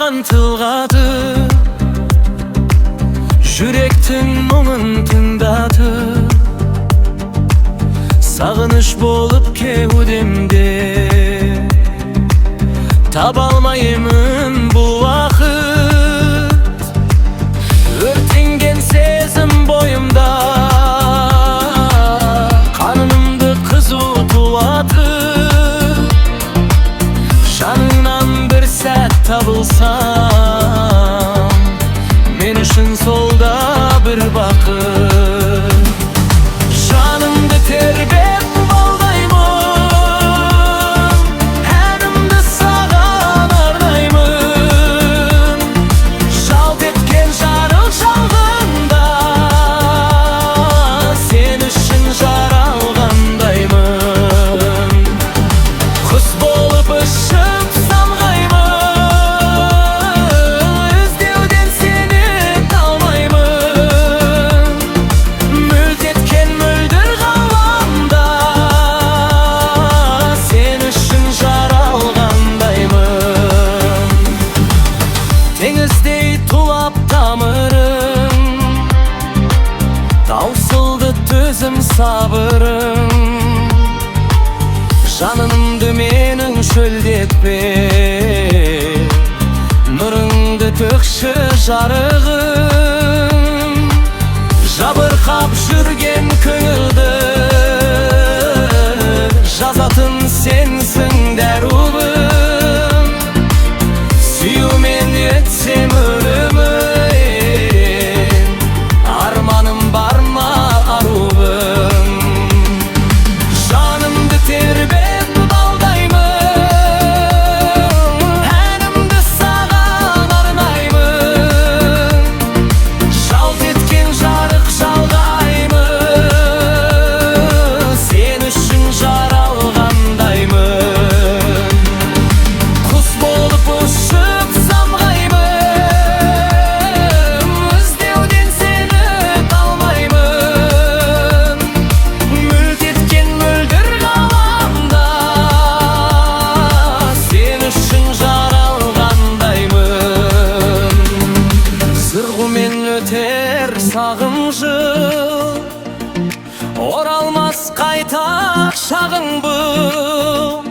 aytылган тылгатып, жүректин мұңын тыңдатып, сагыныш болуп кеудемде таба алмаймын бул вакыт. Өртенген сезим боюмда, канымды кызуу тулатып, жаныңнан бир сәт табылсам, мен үшін солда бір бақыт. Жанымды тербеп балдаймын, әнімді саған арнаймын. Жалт еткен жарық шалғында, сен үшін жаралғандаймын. Құс болып ұшып самғаймын, іздеуден сені талмаймын. Мүлт еткен мөлдір ғаламда, сен үшін жаралғандаймын. Теңіздей тулап тамырым, таусылды төзім сабырым. Жанымды менің шөлдетпе, нұрыңды төкші жарығым. Жабырқап жүрген көңілді жазатын сенсің дәрубым. Сүюмен өтсем өмірім, арманым бар ма аруым. Жанымды тербеп балдаймын, әнімді саған арнаймын. Жалт еткен жарық шалғаймын, сен үшін жаралғандаймын. Құс болып ұшып самғаймын, іздеуден сені талмаймын. Мүлт еткен мөлдір ғаламда, сен үшін жаралғандаймын. Сырғумен өтер сағым жыл, оралмас қайта шағың бұл.